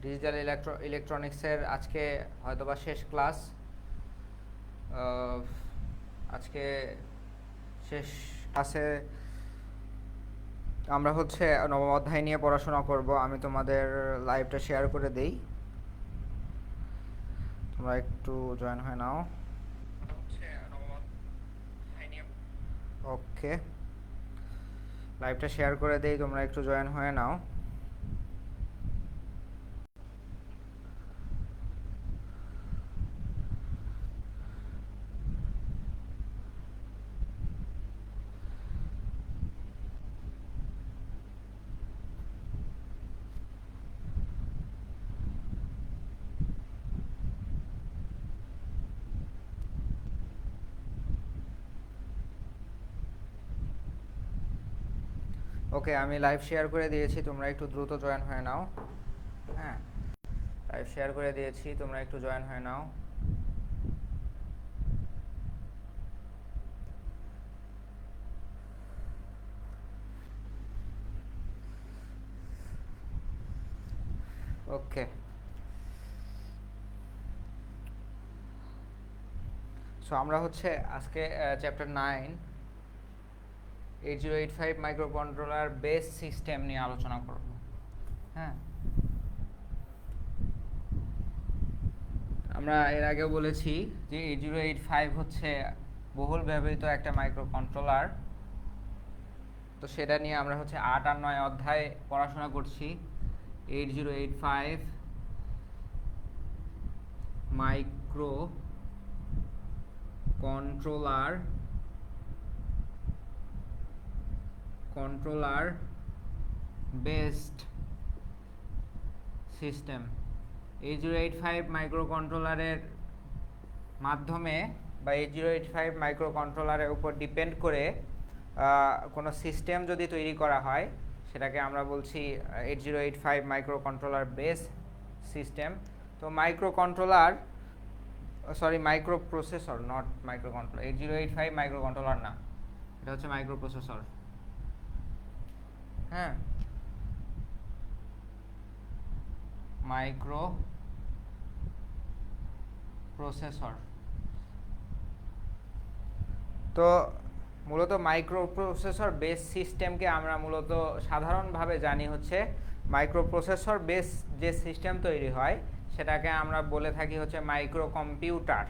Digital ইলেকট্রনিক্সের আজকে হয়তোবা শেষ ক্লাস। আজকে শেষ ক্লাসে আমরা হচ্ছে নবম অধ্যায় নিয়ে পড়াশোনা করব। আমি তোমাদের লাইভটা শেয়ার করে দেই, তোমরা একটু জয়েন হয়ে নাও। ওকে, লাইভটা শেয়ার করে দেই, তোমরা একটু জয়েন হয়ে নাও। ওকে, আমি লাইভ শেয়ার করে দিয়েছি, তোমরা একটু দ্রুত জয়েন হয়ে নাও। হ্যাঁ, লাইভ শেয়ার করে দিয়েছি, তোমরা একটু জয়েন হয়ে নাও। ওকে, সো আমরা হচ্ছে আজকে চ্যাপ্টার 9 8085 মাইক্রোকন্ট্রোলার বেস সিস্টেম নিয়ে আলোচনা করব। হ্যাঁ, আমরা এর আগেও বলেছি যে 8085 হচ্ছে বহুল ব্যবহৃত একটা মাইক্রোকন্ট্রোলার। তো সেটা নিয়ে আমরা হচ্ছে 8 আর 9 অধ্যায় পড়াশোনা করছি। 8085 মাইক্রো কন্ট্রোলার বেসড সিস্টেম। 8085 মাইক্রোকন্ট্রোলারের মাধ্যমে বা 8085 মাইক্রোকন্ট্রোলারের উপর ডিপেন্ড করে কোনো সিস্টেম যদি তৈরি করা হয়, সেটাকে আমরা বলছি 8085 মাইক্রোকন্ট্রোলার বেস সিস্টেম। তো microcontroller, sorry micro processor, not microcontroller. 8085 microcontroller না, এটা হচ্ছে মাইক্রো প্রসেসর। হ্যাঁ, মাইক্রো প্রসেসর। তো মূলত মাইক্রো প্রসেসর বেস সিস্টেমকে আমরা মূলত সাধারণভাবে জানি হচ্ছে মাইক্রো প্রসেসর বেস যে সিস্টেম তৈরি হয় সেটাকে আমরা বলে থাকি হচ্ছে মাইক্রো কম্পিউটার।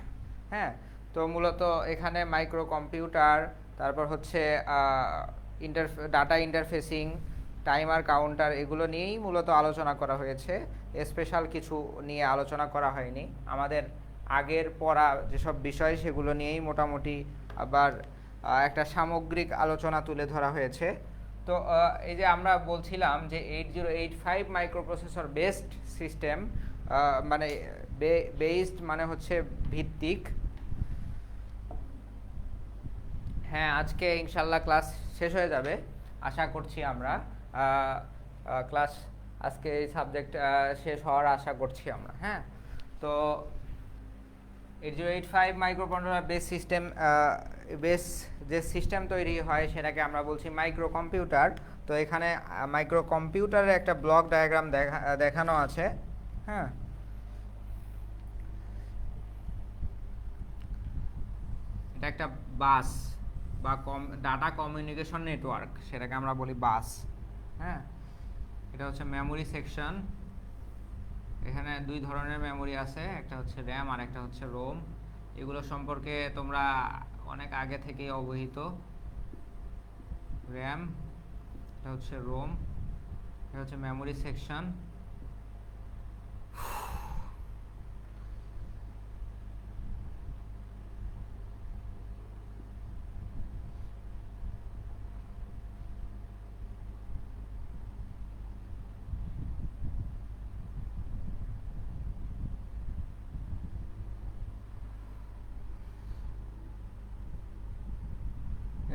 হ্যাঁ, তো মূলত এখানে মাইক্রো কম্পিউটার, তারপর হচ্ছে ডাটা ইন্টারফেসিং, টাইমার কাউন্টার, এগুলো নিয়েই মূলত আলোচনা করা হয়েছে। স্পেশাল কিছু নিয়ে আলোচনা করা হয়নি। আমাদের আগের পড়া যেসব বিষয় সেগুলো নিয়েই মোটামুটি আবার একটা সামগ্রিক আলোচনা তুলে ধরা হয়েছে। তো এই যে আমরা বলছিলাম যে 8085 মাইক্রোপ্রসেসর বেসড সিস্টেম, মানে বেসড মানে হচ্ছে ভিত্তিক। হ্যাঁ, আজকে ইনশাল্লাহ ক্লাস শেষ হয়ে যাবে আশা করছি আমরা। ক্লাস আজকে এই সাবজেক্ট শেষ হওয়ার আশা করছি আমরা। হ্যাঁ, তো 8085 মাইক্রোকন্ট্রোলার বেস সিস্টেম, বেস যে সিস্টেম তৈরি হয় সেটাকে আমরা বলছি মাইক্রো কম্পিউটার। তো এখানে মাইক্রো কম্পিউটারের একটা ব্লক ডায়াগ্রাম দেখানো আছে। হ্যাঁ, এটা একটা বাস বা ডাটা কমিউনিকেশন নেটওয়ার্ক, সেটাকে আমরা বলি বাস। হ্যাঁ, এটা হচ্ছে মেমোরি সেকশন। এখানে দুই ধরনের মেমোরি আছে, একটা হচ্ছে র্যাম আর একটা হচ্ছে রোম। এগুলো সম্পর্কে তোমরা অনেক আগে থেকেই অবহিত। র্যাম, এটা হচ্ছে রোম, এটা হচ্ছে মেমোরি সেকশন।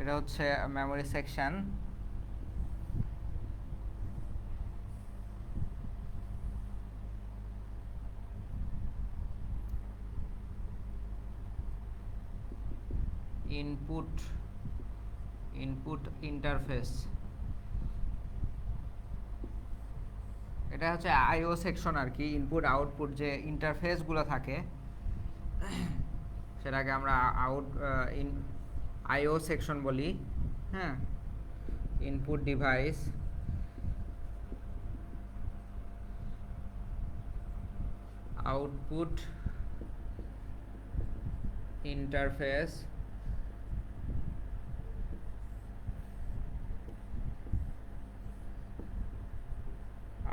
এটা হচ্ছে মেমোরি সেকশন। ইনপুট ইন্টারফেস, এটা হচ্ছে আইও সেকশন আর কি, ইনপুট আউটপুট যে ইন্টারফেসগুলো থাকে সেটাকে আমরা আইও সেকশন বলি। হ্যাঁ, input device, output interface,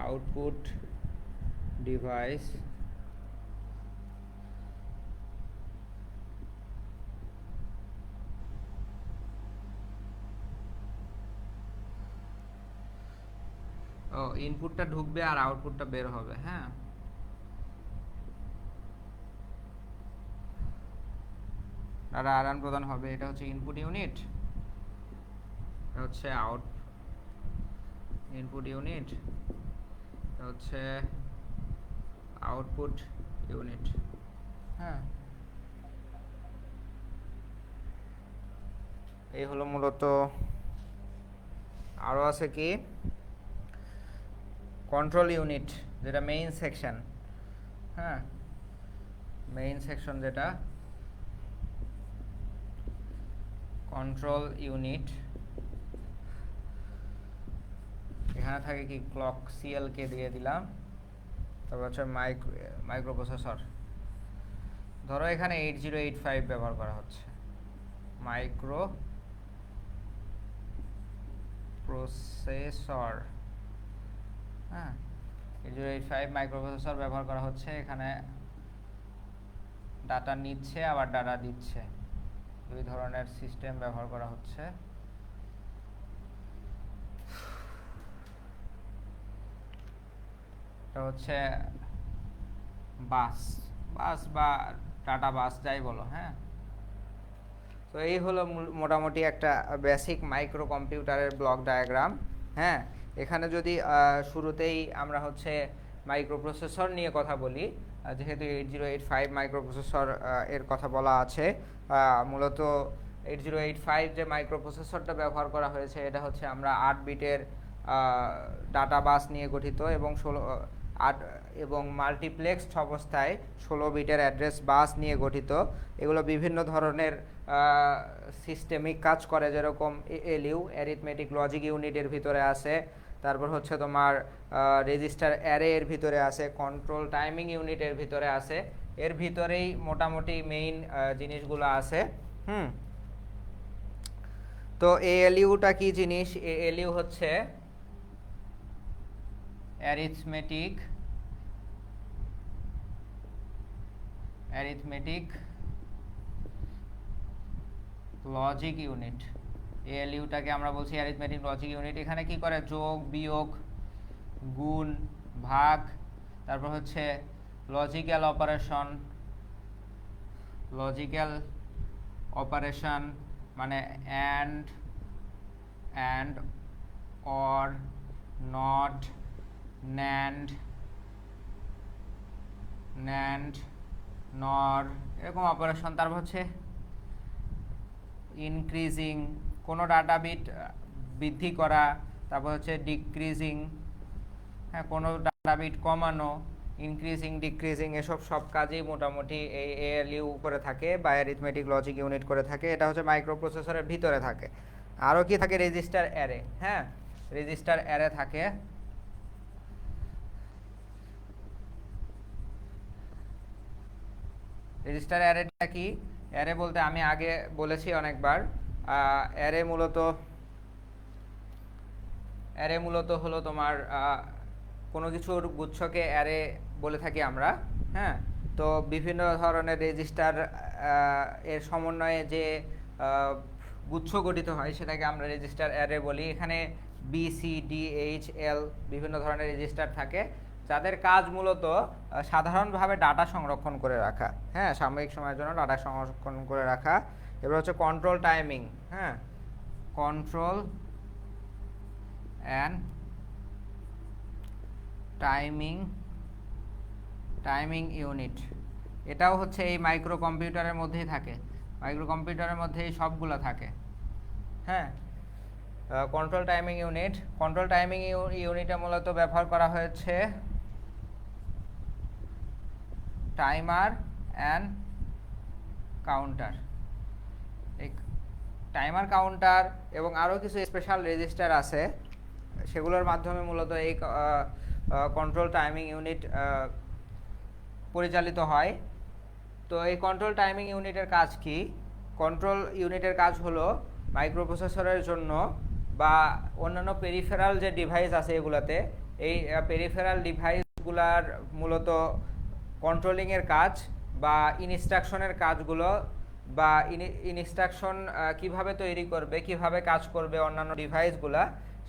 output device, ও ইনপুটটা ঢুকবে আর আউটপুটটা বের হবে। হ্যাঁ, ডাটা আদান প্রদান হবে। এটা হচ্ছে ইনপুট ইউনিট, এটা হচ্ছে ইনপুট ইউনিট, এটা হচ্ছে আউটপুট ইউনিট। হ্যাঁ, এই হলো মূলত। আরও আছে কি কন্ট্রোল ইউনিট, যেটা মেইন সেকশন। হ্যাঁ, মেইন সেকশন যেটা কন্ট্রোল ইউনিট, এখানে থাকে কি ক্লক, সিএল কে দিয়ে দিলাম। তারপর হচ্ছে মাইক্রোপ্রসেসর। ধরো এখানে 8085 ব্যবহার করা হচ্ছে, মাইক্রো প্রসেসর। হ্যাঁ, 8085 মাইক্রোপ্রসেসর ব্যবহার করা হচ্ছে। এখানে ডাটা নিচ্ছে আবার ডাটা দিচ্ছে, দুই ধরনের সিস্টেম ব্যবহার করা হচ্ছে। এটা হচ্ছে বাস বা ডাটা বাস যাই বলো। হ্যাঁ, তো এই হলো মোটামুটি একটা বেসিক মাইক্রো কম্পিউটারের ব্লক ডায়াগ্রাম। হ্যাঁ, এখানে যদি শুরুতেই আমরা হচ্ছে মাইক্রোপ্রসেসর নিয়ে কথা বলি, যেহেতু 8085 মাইক্রোপ্রসেসর এর কথা বলা আছে, মূলত 8085 যে মাইক্রোপ্রসেসরটা ব্যবহার করা হয়েছে এটা হচ্ছে আমরা 8 বিটের ডাটা বাস নিয়ে গঠিত এবং 8 এবং মাল্টিপ্লেক্সড অবস্থায় 16 বিটের অ্যাড্রেস বাস নিয়ে গঠিত। এগুলো বিভিন্ন ধরনের সিস্টেমিক কাজ করে, যেরকম এএলইউ, অ্যারিথমেটিক লজিক ইউনিটের ভিতরে আছে। তারপর হচ্ছে তোমার রেজিস্টার অ্যারে এর ভিতরে আছে, কন্ট্রোল টাইমিং ইউনিটের ভিতরে আছে। এর ভিতরেই মোটামুটি মেইন জিনিসগুলো আছে। তো এএলইউটা কি জিনিস? এএলইউ হচ্ছে অ্যারিথমেটিক লজিক ইউনিট। এএলইউটাকে আমরা বলছি অ্যারিথমেটিক লজিক ইউনিট। এখানে কি করে? যোগ, বিয়োগ, গুণ, ভাগ, তারপর হচ্ছে লজিক্যাল অপারেশন মানে অ্যান্ড অর, নট, ন্যান্ড, নর, এরকম অপারেশন। তারপর হচ্ছে ইনক্রিজিং, কোনো ডাটা বিট বৃদ্ধি করা। তারপর হচ্ছে ডিক্রিজিং, হ্যাঁ, কোনো ডাটা বিট কমানো। ইনক্রিজিং, ডিক্রিজিং, এসব সব কাজেই মোটামুটি এই এএলইউ করে থাকে বা অ্যারিথমেটিক লজিক ইউনিট করে থাকে। এটা হচ্ছে মাইক্রোপ্রসেসরের ভিতরে থাকে। আরও কি থাকে? Register array. হ্যাঁ, রেজিস্টার অ্যারে থাকে। রেজিস্টার অ্যারেটা কি? অ্যারে বলতে আমি আগে বলেছি অনেকবার, অ্যারে মূলত হলো তোমার কোনো কিছুর গুচ্ছকে অ্যারে বলে থাকি আমরা। হ্যাঁ, তো বিভিন্ন ধরনের রেজিস্টার এর সমন্বয়ে যে গুচ্ছ গঠিত হয় সেটাকে আমরা রেজিস্টার অ্যারে বলি। এখানে বি, সি, ডি, এইচ, এল বিভিন্ন ধরনের রেজিস্টার থাকে, যাদের কাজ মূলত সাধারণভাবে ডাটা সংরক্ষণ করে রাখা। হ্যাঁ, সাময়িক সময়ের জন্য ডাটা সংরক্ষণ করে রাখা। এবার হচ্ছে কন্ট্রোল টাইমিং। হ্যাঁ, কন্ট্রোল অ্যান্ড টাইমিং ইউনিট, এটাও হচ্ছে এই মাইক্রো কম্পিউটারের মধ্যেই থাকে। মাইক্রো কম্পিউটারের মধ্যেই সবগুলো থাকে। হ্যাঁ, control timing unit. Control timing ইউনিটে মূলত ব্যবহার করা হয়েছে টাইমার অ্যান্ড কাউন্টার। এই টাইমার, কাউন্টার এবং আরও কিছু স্পেশাল রেজিস্টার আছে, সেগুলোর মাধ্যমে মূলত এই কন্ট্রোল টাইমিং ইউনিট পরিচালিত হয়। তো এই কন্ট্রোল টাইমিং ইউনিটের কাজ কি? কন্ট্রোল ইউনিটের কাজ হলো মাইক্রোপ্রসেসরের জন্য বা অন্যান্য পেরিফেরাল যে ডিভাইস আছে এগুলাতে, এই পেরিফেরাল ডিভাইসগুলার মূলত কন্ট্রোলিংয়ের কাজ বা ইনস্ট্রাকশনের কাজগুলো, বা ইনস্ট্রাকশন কিভাবে তৈরি করবে, কিভাবে কাজ করবে অন্যান্য ডিভাইসগুলা,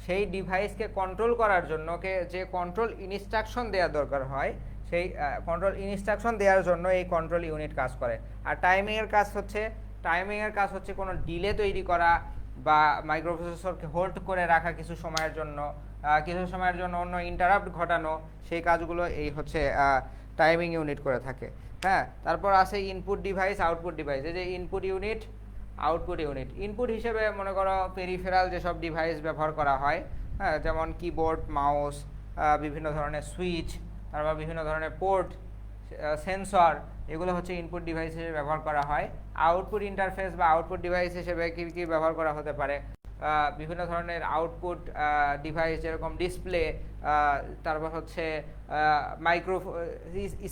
সেই ডিভাইসকে কন্ট্রোল করার জন্য যে কন্ট্রোল ইনস্ট্রাকশন দেওয়া দরকার হয়, সেই কন্ট্রোল ইনস্ট্রাকশন দেওয়ার জন্য এই কন্ট্রোল ইউনিট কাজ করে। আর টাইমিংয়ের কাজ হচ্ছে কোনো ডিলে তৈরি করা বা মাইক্রোপ্রসেসরকে হোল্ড করে রাখা কিছু সময়ের জন্য অন্য ইন্টারাপ্ট ঘটানো, সেই কাজগুলো এই হচ্ছে টাইমিং ইউনিট করে থাকে। হ্যাঁ, তারপর আছে ইনপুট ডিভাইস, আউটপুট ডিভাইস। এই যে input unit, output unit. Input হিসেবে মনে করো পেরিফেরাল যেসব ডিভাইস ব্যবহার করা হয়, হ্যাঁ, যেমন কিবোর্ড, মাউস, বিভিন্ন ধরনের সুইচ, তারপর বিভিন্ন ধরনের পোর্ট, সেন্সর, এগুলো হচ্ছে ইনপুট ডিভাইস হিসেবে ব্যবহার করা হয়। আউটপুট ইন্টারফেস বা আউটপুট ডিভাইস হিসেবে কী কী ব্যবহার করা হতে পারে? বিভিন্ন ধরনের আউটপুট ডিভাইস, যেরকম ডিসপ্লে, তারপর হচ্ছে মাইক্রো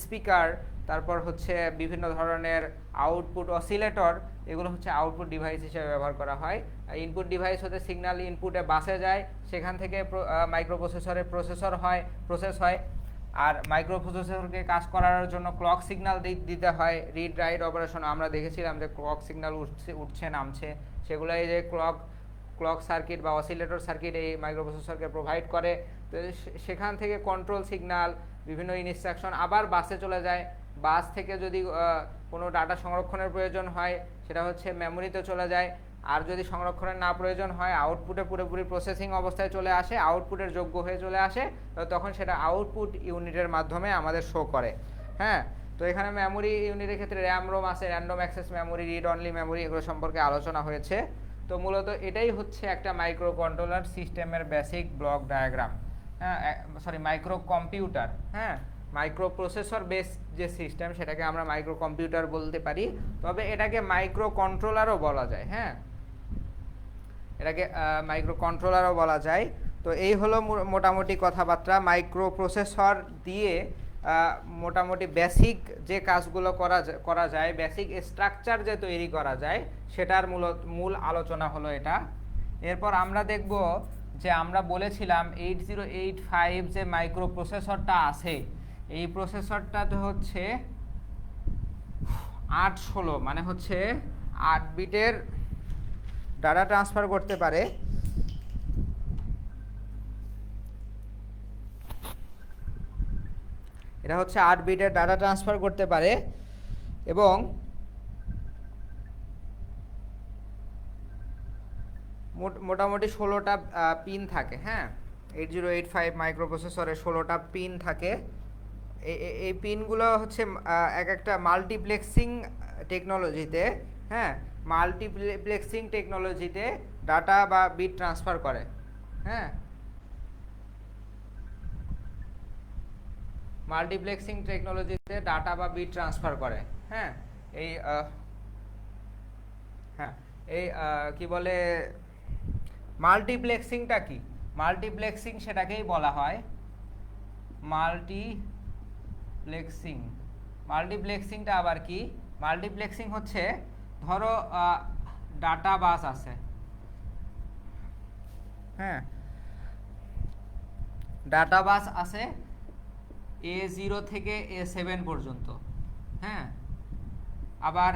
স্পিকার, তারপর হচ্ছে বিভিন্ন ধরনের আউটপুট অসিলেটর, এগুলো হচ্ছে আউটপুট ডিভাইস হিসেবে ব্যবহার করা হয়। ইনপুট ডিভাইস হতে সিগন্যাল ইনপুটে বাসে যায়, সেখান থেকে মাইক্রোপ্রসেসরে প্রসেস হয়। আর মাইক্রোপ্রসেসরকে কাজ করার জন্য ক্লক সিগন্যাল দিতে হয়। রিড রাইট অপারেশন আমরা দেখেছিলাম যে ক্লক সিগন্যাল উঠছে নামছে, সেগুলো এই যে ক্লক সার্কিট বা অসিলেটর সার্কিট এই মাইক্রোপ্রসেসরকে প্রোভাইড করে। তো সেখান থেকে কন্ট্রোল সিগন্যাল, বিভিন্ন ইনস্ট্রাকশন আবার বাসে চলে যায়। বাস থেকে যদি কোনো ডাটা সংরক্ষণের প্রয়োজন হয়, সেটা হচ্ছে মেমোরিতে চলে যায়। আর যদি সংরক্ষণের না প্রয়োজন হয়, আউটপুটে পুরোপুরি প্রসেসিং অবস্থায় চলে আসে, আউটপুটের যোগ্য হয়ে চলে আসে, তখন সেটা আউটপুট ইউনিটের মাধ্যমে আমাদের শো করে। হ্যাঁ, তো এখানে মেমোরি ইউনিটের ক্ষেত্রে র্যাম রোম আছে, random access memory, read only memory, এগুলো সম্পর্কে আলোচনা হয়েছে। তো মূলত এটাই হচ্ছে একটা মাইক্রো কন্ট্রোলার সিস্টেমের বেসিক ব্লক ডায়াগ্রাম। হ্যাঁ, মাইক্রো কম্পিউটার। হ্যাঁ, মাইক্রো প্রসেসর বেস যে সিস্টেম, সেটাকে আমরা মাইক্রো কম্পিউটার বলতে পারি, তবে এটাকে মাইক্রো কন্ট্রোলারও বলা যায়। হ্যাঁ, এটাকে মাইক্রো কন্ট্রোলারও বলা যায়। তো এই হলো মোটামুটি কথাবার্তা। মাইক্রো প্রসেসর দিয়ে মোটামুটি বেসিক যে কাজগুলো করা যায়, বেসিক স্ট্রাকচার যে তৈরি করা যায়, সেটার মূল আলোচনা হলো এটা। এরপর আমরা দেখব যে আমরা বলেছিলাম 8085 যে মাইক্রো প্রসেসরটা আছে, এই প্রসেসরটাতে হচ্ছে 816, মানে হচ্ছে 8 বিটের ডাটা ট্রান্সফার করতে পারে। এটা হচ্ছে 8 বিটের ডাটা ট্রান্সফার করতে পারে এবং মোটামুটি 16টা পিন থাকে। হ্যাঁ, 8085 মাইক্রোপ্রসেসরে 16টা পিন থাকে। এই পিনগুলো হচ্ছে এক একটা মাল্টিপ্লেক্সিং টেকনোলজিতে, হ্যাঁ, মাল্টিপ্লেক্সিং টেকনোলজিতে ডাটা বা বিট ট্রান্সফার করে। হ্যাঁ, মাল্টিপ্লেক্সিং টেকনোলজিতে ডাটা বা বিট ট্রান্সফার করে। হ্যাঁ, এই কি বলে মাল্টিপ্লেক্সিংটা কি? মাল্টিপ্লেক্সিং সেটাকেই বলা হয় মাল্টিপ্লেক্সিংটা আবার কি? মাল্টিপ্লেক্সিং হচ্ছে, ধরো ডাটা বাস আছে। হ্যাঁ, ডাটা বাস আছে A0 থেকে A7 পর্যন্ত। হ্যাঁ, আবার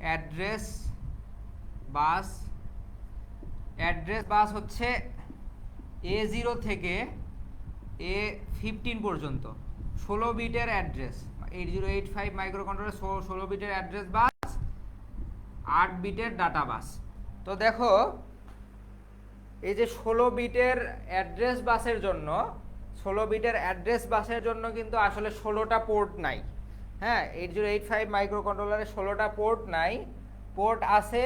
অ্যাড্রেস বাস হচ্ছে A0 থেকে A15 পর্যন্ত, 16 বিটের অ্যাড্রেস। 8085 মাইক্রোকন্ট্রোলার 16 বিটের অ্যাড্রেস বাস, 8 বিটের ডাটা বাস। তো দেখো, এই যে 16 বিটের অ্যাড্রেস বাসের জন্য কিন্তু আসলে 16টা পোর্ট নাই। হ্যাঁ, 8085 মাইক্রোকন্ট্রোলারে 16টা পোর্ট নাই, পোর্ট আছে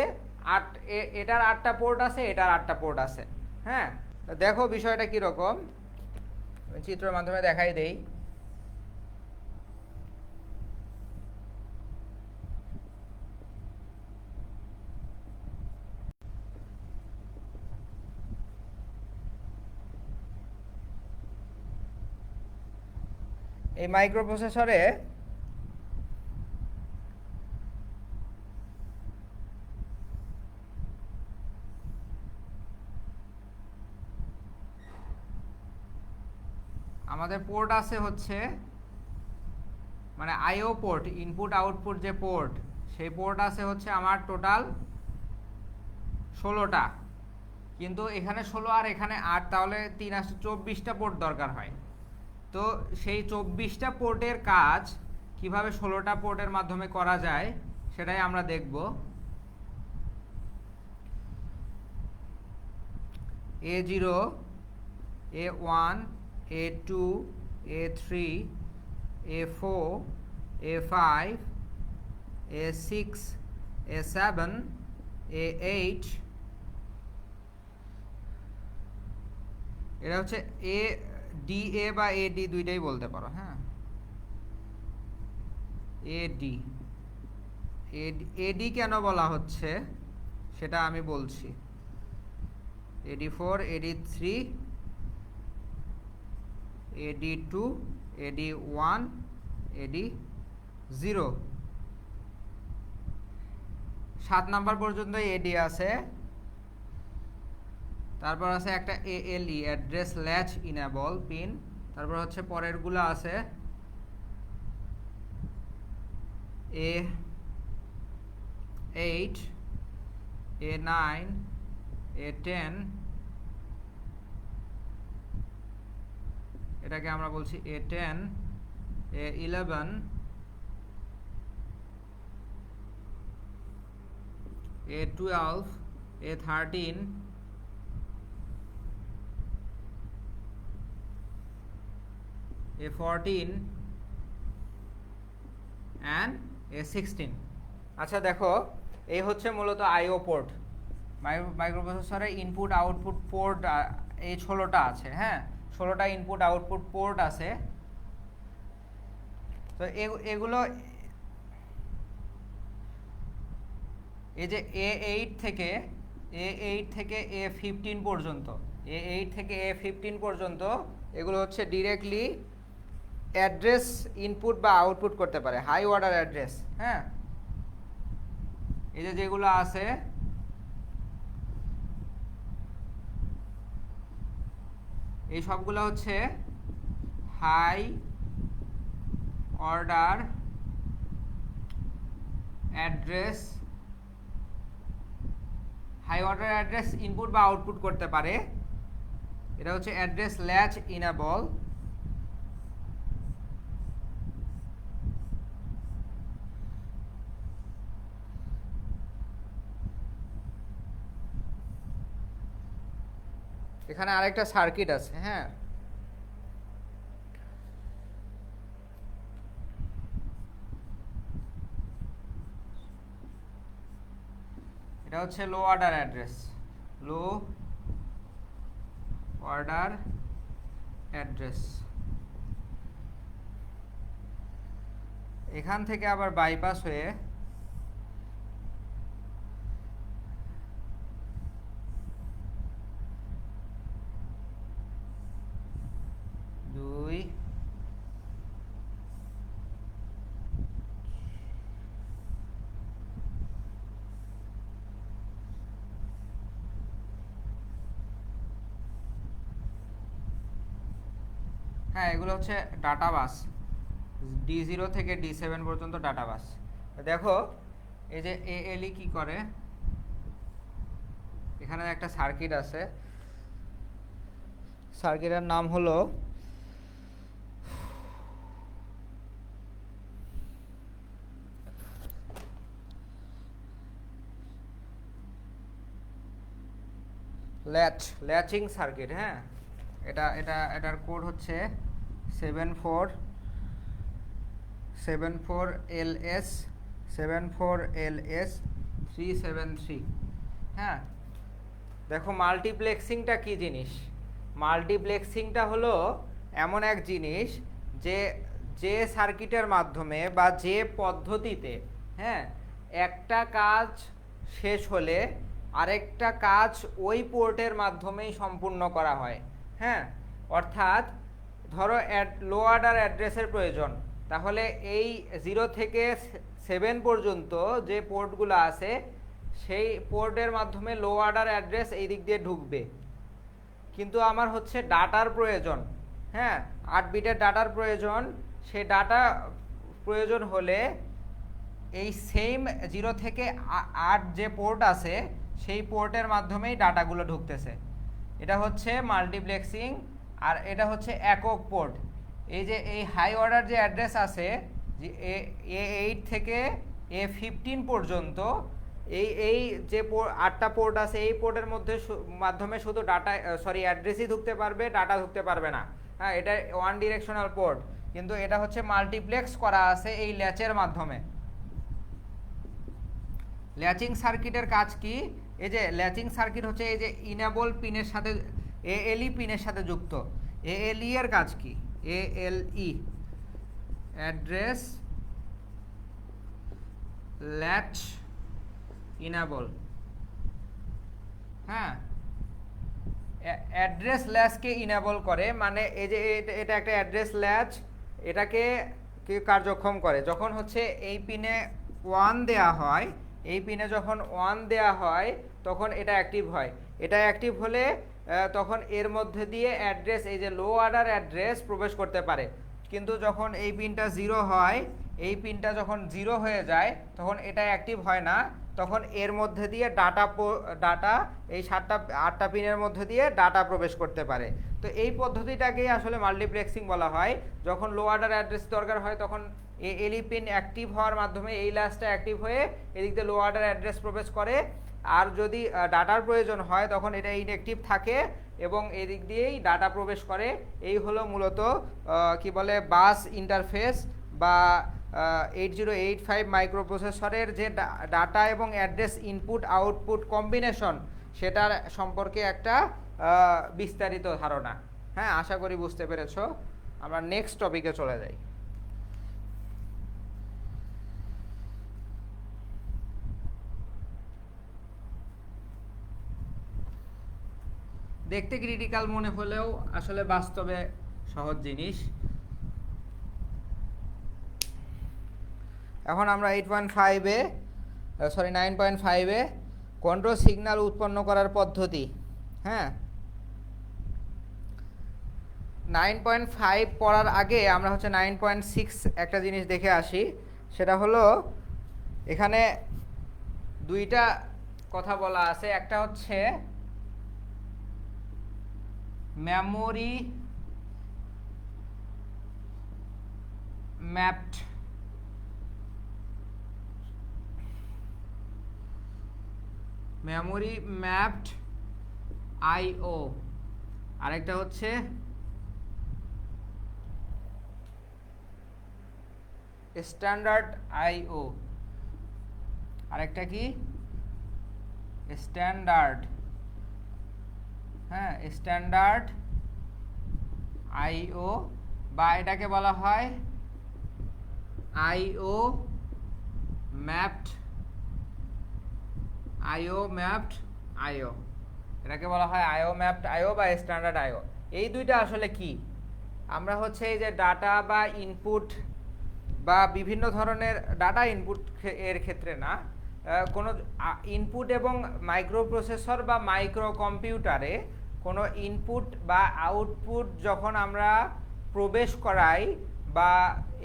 এটার 8টা পোর্ট আছে, এটার 8টা পোর্ট আছে। হ্যাঁ, দেখো বিষয়টা কীরকম, চিত্রের মাধ্যমে দেখাই দেই। এই মাইক্রোপ্রসেসরে আমাদের পোর্ট আছে হচ্ছে, মানে আইও পোর্ট, ইনপুট আউটপুট যে পোর্ট, সেই পোর্ট আছে হচ্ছে আমার টোটাল 16টা, কিন্তু এখানে 16 আর এখানে 8, তাহলে 3 আসে 24টা পোর্ট দরকার হয়। তো সেই 24টা পোর্টের কাজ কিভাবে 16টা পোর্টের মাধ্যমে করা যায় সেটাই আমরা দেখব। A0, A1, A2, A3, A4, A5, A6, A7, A8, এটা হচ্ছে ADA বা AD দুইটাই বলতে পারো। হ্যাঁ, AD কেন বলা হচ্ছে সেটা আমি বলছি। AD4, AD3, AD2, AD1, AD0, 7 number পর্যন্ত AD আছে। তারপর আছে একটা ALE, address latch enable pin. তারপর হচ্ছে পরেরগুলো আছে A8, A9, A10, এটাকে আমরা বলছি A10, A11, A12, A13, A14 and A16। আচ্ছা দেখো, এই হচ্ছে মূলত আইও পোর্ট। মাইক্রোপ্রসেসরে ইনপুট আউটপুট পোর্ট এই 16টা আছে। হ্যাঁ, 16টা ইনপুট আউটপুট পোর্ট আছে। তো এগুলো, এই যে A8 থেকে A15 পর্যন্ত, A8 থেকে A15 পর্যন্ত এগুলো হচ্ছে ডিরেক্টলি অ্যাড্রেস ইনপুট বা আউটপুট করতে পারে, হাই অর্ডার অ্যাড্রেস। হ্যাঁ, এই যে যেগুলো আছে এই সবগুলো হচ্ছে high order address, high order address input বা আউটপুট করতে পারে। এটা হচ্ছে অ্যাড্রেস ল্যাচ ইনেবল। এখানে আরেকটা সার্কিট আছে। হ্যাঁ, এটা হচ্ছে লো অর্ডার অ্যাড্রেস, লো অর্ডার অ্যাড্রেস। এখান থেকে আবার বাইপাস হয়ে হ্যাঁ, এগুলো হচ্ছে ডাটা বাস, D0 থেকে D7 পর্যন্ত ডাটা বাস। দেখো এই যে ALE কি করে, এখানে একটা সার্কিট আছে, সার্কিটের নাম হলো ল্যাচিং সার্কিট। হ্যাঁ, এটার কোড হচ্ছে 74LS 373। হ্যাঁ, দেখো মাল্টিপ্লেক্সিংটা কি জিনিস। মাল্টিপ্লেক্সিংটা হলো এমন এক জিনিস যে যে সার্কিটের মাধ্যমে বা যে পদ্ধতিতে, হ্যাঁ, একটা কাজ শেষ হলে আরেকটা কাজ ওই পোর্টের মাধ্যমেই সম্পূর্ণ করা হয়। হ্যাঁ, অর্থাৎ ধরো লো অর্ডার অ্যাড্রেসের প্রয়োজন, তাহলে এই 0 থেকে 7 পর্যন্ত যে পোর্টগুলো আছে সেই পোর্টের মাধ্যমে লো অর্ডার অ্যাড্রেস এই দিক দিয়ে ঢুকবে। কিন্তু আমার হচ্ছে ডাটার প্রয়োজন, হ্যাঁ, 8 বিটের ডাটার প্রয়োজন। সেই ডাটা প্রয়োজন হলে এই সেম 0 থেকে 8 যে পোর্ট আছে সেই পোর্টের মাধ্যমেই ডাটাগুলো ঢুকতেছে। এটা হচ্ছে মাল্টিপ্লেক্সিং। আর এটা হচ্ছে একক পোর্ট। এই যে এই হাই অর্ডার যে অ্যাড্রেস আছে যে A8 থেকে A15 পর্যন্ত, এই যে 8টা পোর্ট আছে এই পোর্টের মধ্যে মাধ্যমে শুধু ডাটা অ্যাড্রেসই ঢুকতে পারবে, ডাটা ঢুকতে পারবে না। হ্যাঁ, এটা ওয়ান ডিরেকশনাল পোর্ট, কিন্তু এটা হচ্ছে মাল্টিপ্লেক্স করা আছে এই ল্যাচের মাধ্যমে। ল্যাচিং সার্কিটের কাজ কি? এই যে ল্যাচিং সার্কিট হচ্ছে এই যে ইনেবল পিনের সাথে ALE পিনের সাথে যুক্ত। ALE এর কাজ কি? ALE address latch enable. হ্যাঁ, অ্যাড্রেস ল্যাচকে ইনেবল করে, মানে এই যে এটা একটা অ্যাড্রেস ল্যাচ, এটাকে কার্যক্ষম করে যখন হচ্ছে এই পিনে 1 দেয়া হয়। এই পিনে যখন 1 দেয়া হয় তখন এটা অ্যাক্টিভ হয়। এটা অ্যাক্টিভ হলে তখন এর মধ্যে দিয়ে অ্যাড্রেস, এই যে লো অর্ডার অ্যাড্রেস প্রবেশ করতে পারে। কিন্তু যখন এই পিনটা 0 হয়, এই পিনটা যখন 0 হয়ে যায় তখন এটা অ্যাক্টিভ হয় না। তখন এর মধ্যে দিয়ে ডাটা এই 8টা পিনের মধ্যে দিয়ে ডাটা প্রবেশ করতে পারে। তো এই পদ্ধতিটাকেই আসলে মাল্টিপ্লেক্সিং বলা হয়। যখন লো অর্ডার অ্যাড্রেস দরকার হয় তখন এই এলই পিন অ্যাক্টিভ হওয়ার মাধ্যমে এই ল্যাচটা অ্যাক্টিভ হয়ে এদিক দিয়ে লো অর্ডার অ্যাড্রেস প্রবেশ করে। আর যদি ডাটার প্রয়োজন হয় তখন এটা ইনঅ্যাক্টিভ থাকে এবং এদিক দিয়েই ডাটা প্রবেশ করে। এই হলো মূলত কি বলে বাস ইন্টারফেস বা 8085 মাইক্রোপ্রসেসরের যে ডাটা এবং অ্যাড্রেস ইনপুট আউটপুট কম্বিনেশন, সেটার সম্পর্কে একটা বিস্তারিত ধারণা। হ্যাঁ, আশা করি বুঝতে পেরেছো। আমরা নেক্সট টপিকে চলে যাই। দেখতে ক্রিটিক্যাল মনে হলেও আসলে বাস্তবে সহজ জিনিস। এখন আমরা 9.5-এ কন্ট্রোল সিগন্যাল উৎপন্ন করার পদ্ধতি। হ্যাঁ, 9.5 পড়ার আগে আমরা হচ্ছে 9.6 একটা জিনিস দেখে আসি। সেটা হলো এখানে দুইটা কথা বলা আছে। একটা হচ্ছে মেমোরি ম্যাপড আইও, আরেকটা হচ্ছে স্ট্যান্ডার্ড আইও। আরেকটা কি? স্ট্যান্ডার্ড। হ্যাঁ, স্ট্যান্ডার্ড আইও, বা এটাকে বলা হয় আইও ম্যাপড আইও। এটাকে বলা হয় আইও ম্যাপড আইও বা স্ট্যান্ডার্ড আইও। এই দুইটা আসলে কি? আমরা হচ্ছে এই যে ডাটা বা ইনপুট বা বিভিন্ন ধরনের ডাটা ইনপুট এর ক্ষেত্রে না, কোনো ইনপুট এবং মাইক্রোপ্রসেসর বা মাইক্রো কম্পিউটারে কোনো ইনপুট বা আউটপুট যখন আমরা প্রবেশ করাই বা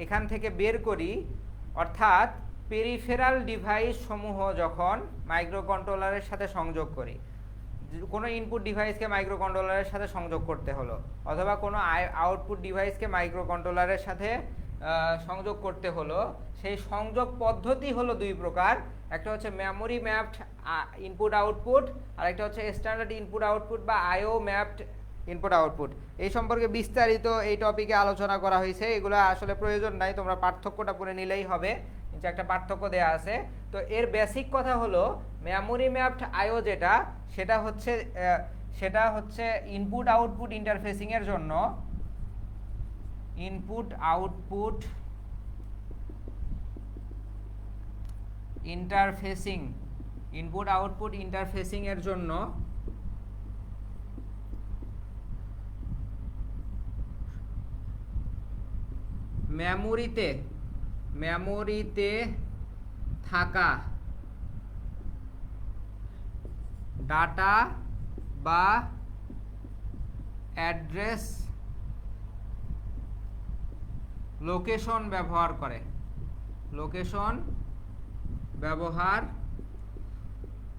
এখান থেকে বের করি, অর্থাৎ পেরিফেরাল ডিভাইস সমূহ যখন মাইক্রোকন্ট্রোলারের সাথে সংযোগ করি, কোনো ইনপুট ডিভাইসকে মাইক্রোকন্ট্রোলারের সাথে সংযোগ করতে হলো অথবা কোনো আউটপুট ডিভাইসকে মাইক্রোকন্ট্রোলারের সাথে সংযোগ করতে হলো, সেই সংযোগ পদ্ধতি হলো দুই প্রকার। একটা হচ্ছে মেমোরি ম্যাপড ইনপুট আউটপুট, আর একটা হচ্ছে স্ট্যান্ডার্ড ইনপুট আউটপুট বা আইও ম্যাপড ইনপুট আউটপুট। এই সম্পর্কে বিস্তারিত এই টপিকে আলোচনা করা হয়েছে। এগুলো আসলে প্রয়োজন নাই, তোমরা পার্থক্যটা পড়ে নিলেই হবে। নিচে একটা পার্থক্য দেয়া আছে। তো এর বেসিক কথা হলো মেমোরি ম্যাপড আইও যেটা, সেটা হচ্ছে ইনপুট আউটপুট ইন্টারফেসিং এর জন্য ইনপুট আউটপুট ইন্টারফেসিং এর জন্য মেমোরিতে থাকা ডাটা বা অ্যাড্রেস লোকেশন ব্যবহার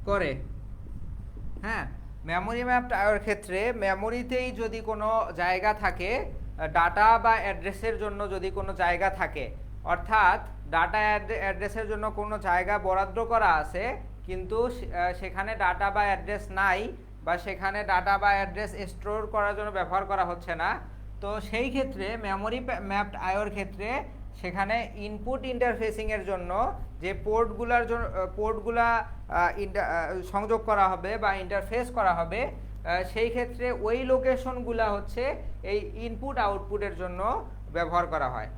করে। হ্যাঁ, মেমোরি ম্যাপড আইওর ক্ষেত্রে মেমোরিতেই যদি কোনো জায়গা থাকে, ডাটা বা অ্যাড্রেসের জন্য যদি কোনো জায়গা থাকে, অর্থাৎ ডাটা অ্যাড্রেসের জন্য কোনো জায়গা বরাদ্দ করা আছে কিন্তু সেখানে ডাটা বা অ্যাড্রেস নাই, বা সেখানে ডাটা বা অ্যাড্রেস স্টোর করার জন্য ব্যবহার করা হচ্ছে না, তো সেই ক্ষেত্রে মেমোরি ম্যাপড আইওর ক্ষেত্রে সেখানে ইনপুট ইন্টারফেসিং এর জন্য যে পোর্টগুলা সংযোগ করা হবে বা ইন্টারফেস করা হবে, সেই ক্ষেত্রে ওই লোকেশনগুলা হচ্ছে এই ইনপুট আউটপুটের জন্য ব্যবহার করা হয়।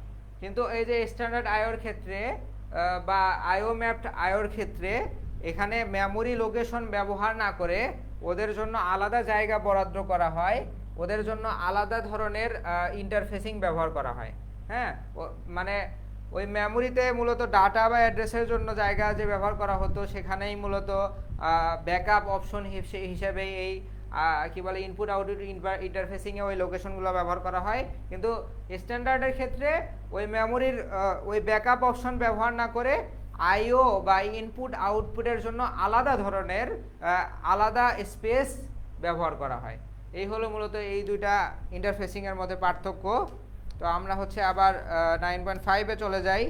কিন্তু এই যে স্ট্যান্ডার্ড আইওর ক্ষেত্রে বা আইও ম্যাপড আইওর ক্ষেত্রে এখানে মেমোরি লোকেশন ব্যবহার না করে ওদের জন্য আলাদা জায়গা বরাদ্দ করা হয়, ওদের জন্য আলাদা ধরনের ইন্টারফেসিং ব্যবহার করা হয়। হ্যাঁ, মানে ওই মেমোরিতে মূলত ডাটা বা অ্যাড্রেসের জন্য জায়গা যে ব্যবহার করা হতো সেখানেই মূলত ব্যাকআপ অপশন হিসেবে এই কি বলে ইনপুট আউটপুট ইন্টারফেসিংয়ে ওই লোকেশনগুলো ব্যবহার করা হয়। কিন্তু স্ট্যান্ডার্ডের ক্ষেত্রে ওই মেমোরির ওই ব্যাকআপ অপশন ব্যবহার না করে আইও বা ইনপুট আউটপুটের জন্য আলাদা ধরনের আলাদা স্পেস ব্যবহার করা হয়। এই হলো মূলত এই দুইটা ইন্টারফেসিংয়ের মধ্যে পার্থক্য। তো আমরা হচ্ছে আবার 9.5-এ চলে যাই।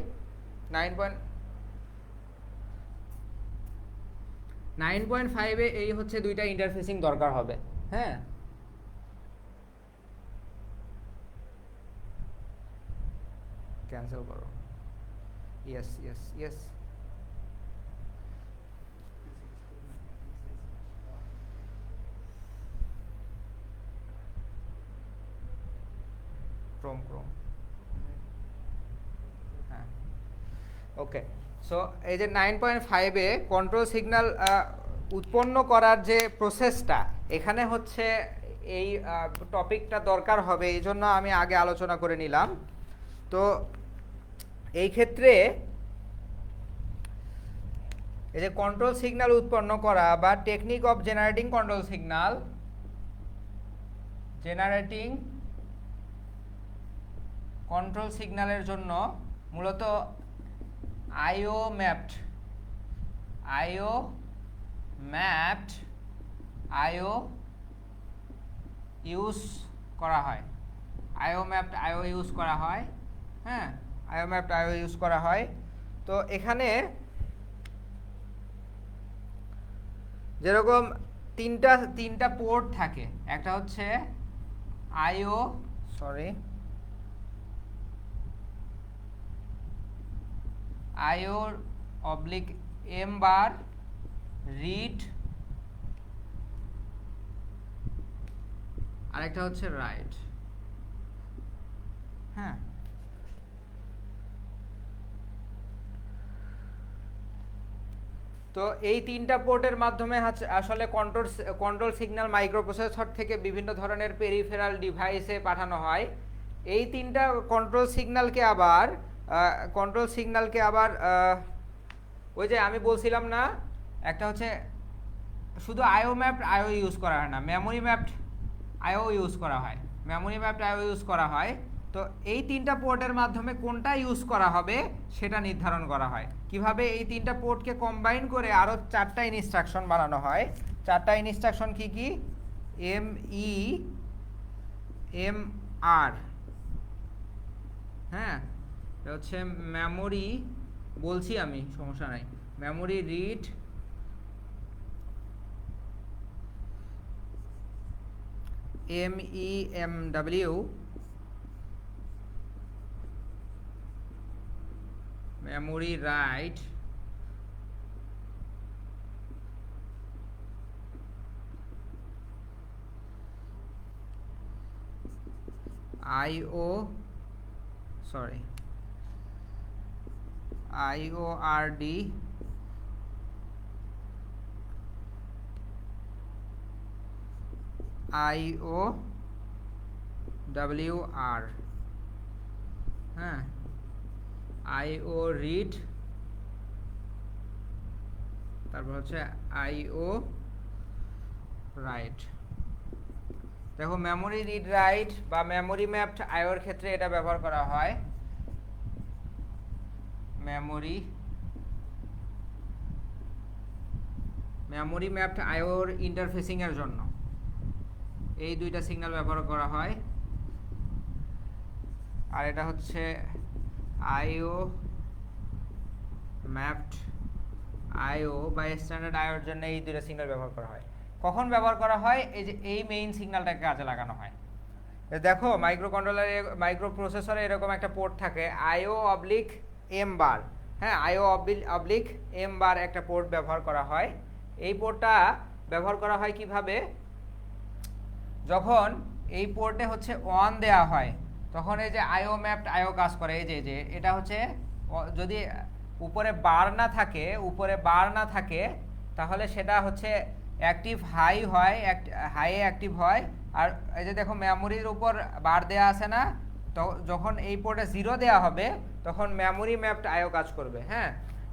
9.5-এ এই হচ্ছে দুইটা ইন্টারফেসিং দরকার হবে। হ্যাঁ, ক্যান্সেল করো। ইয়েস ইয়েস ইয়েস, ক্রোম হ্যাঁ, ওকে। সো এই যে 9.5-এ কন্ট্রোল সিগন্যাল উৎপন্ন করার যে প্রসেসটা, এখানে হচ্ছে এই টপিকটা দরকার হবে, এই জন্য আমি আগে আলোচনা করে নিলাম। তো এই ক্ষেত্রে এই যে কন্ট্রোল সিগন্যাল উৎপন্ন করা বা technique of generating control signal, control সিগন্যালের জন্য মূলত আইও ম্যাপড আইও ইউজ করা হয়। হ্যাঁ, আইও ম্যাপড আইও ইউজ করা হয়। তো এখানে যেরকম তিনটা পোর্ট থাকে, একটা হচ্ছে IO/M বার রিড, আরেকটা হচ্ছে রাইট। হ্যাঁ, তো এই তিনটা পোর্টের মাধ্যমে আসলে কন্ট্রোল সিগন্যাল মাইক্রোপ্রসেসর থেকে বিভিন্ন ধরনের পেরিফেরাল ডিভাইসে পাঠানো হয়। এই তিনটা কন্ট্রোল সিগন্যালকে আবার ওই যে আমি বলছিলাম না, একটা হচ্ছে শুধু আইও ম্যাপড আইও ইউজ করা হয় না, মেমোরি ম্যাপড আইও ইউজ করা হয়। তো এই তিনটা পোর্টের মাধ্যমে কোনটা ইউজ করা হবে সেটা নির্ধারণ করা হয়। কিভাবে এই তিনটা পোর্টকে কম্বাইন করে আরও 4টা ইনস্ট্রাকশন বানানো হয়। 4টা ইনস্ট্রাকশন কি কি? MEMR, হ্যাঁ, এটা হচ্ছে মেমোরি, বলছি আমি, সমস্যা নাই, memory read, MEMW, memory right IO sorry IORD IOWR হ্যাঁ IO read তারপর হচ্ছে IO write। দেখো মেমোরি রিড রাইট বা মেমোরি ম্যাপড আইওর ক্ষেত্রে এটা ব্যবহার করা হয় মেমোরি ম্যাপড আইওর ইন্টারফেসিং এর জন্য এই দুইটা সিগন্যাল ব্যবহার করা হয়। আর এটা হচ্ছে আইও ম্যাপড আইও বা স্ট্যান্ডার্ড আইওর জন্য এই দুইটা সিগন্যাল ব্যবহার করা হয়। কখন ব্যবহার করা হয়? এই যে এই মেইন সিগন্যালটাকে কাজে লাগানো হয়। দেখো মাইক্রোকন্ট্রোলারে মাইক্রো প্রসেসরে এরকম একটা পোর্ট থাকে IO অবলিক M বার, হ্যাঁ IO অবলিক M বার একটা পোর্ট ব্যবহার করা হয়। এই পোর্টটা ব্যবহার করা হয় কিভাবে? যখন এই পোর্টে হচ্ছে অন দেয়া হয় তখন এই যে IO ম্যাপড IO কাজ করে। এই যে এটা হচ্ছে যদি উপরে বার না থাকে তাহলে সেটা হচ্ছে অ্যাক্টিভ হাই হয়, হাইয়ে অ্যাক্টিভ হয়। আর এই যে দেখো মেমোরির উপর বার দেয়া আছে না, তো যখন এই পোর্টে 0 দেয়া হবে তখন মেমোরি ম্যাপড আইও কাজ করবে। হ্যাঁ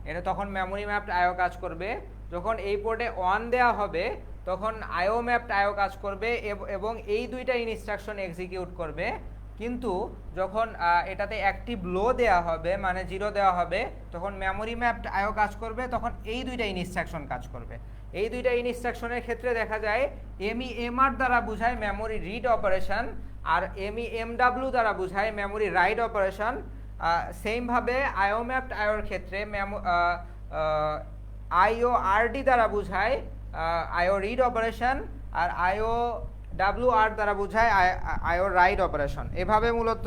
এটা তখন মেমোরি ম্যাপড আইও কাজ করবে। যখন এই পোর্টে অন দেয়া হবে তখন IO ম্যাপড আইও কাজ করবে এবং এই দুইটা ইনস্ট্রাকশন এক্সিকিউট করবে। কিন্তু যখন এটাতে অ্যাক্টিভ লো দেয়া হবে মানে 0 দেওয়া হবে তখন মেমোরি ম্যাপড আইও কাজ করবে, তখন এই দুইটা ইনস্ট্রাকশন কাজ করবে। এই দুইটা ইনস্ট্রাকশনের ক্ষেত্রে দেখা যায় MEMR দ্বারা বোঝায় মেমোরি রিড অপারেশন আর MEMW দ্বারা বোঝায় মেমোরি রাইট অপারেশন। সেমভাবে IO ম্যাপড আইওর ক্ষেত্রে IORD দ্বারা বোঝায় IO রিড অপারেশন আর IOWR দ্বারা বোঝায় IO রাইট অপারেশন। এভাবে মূলত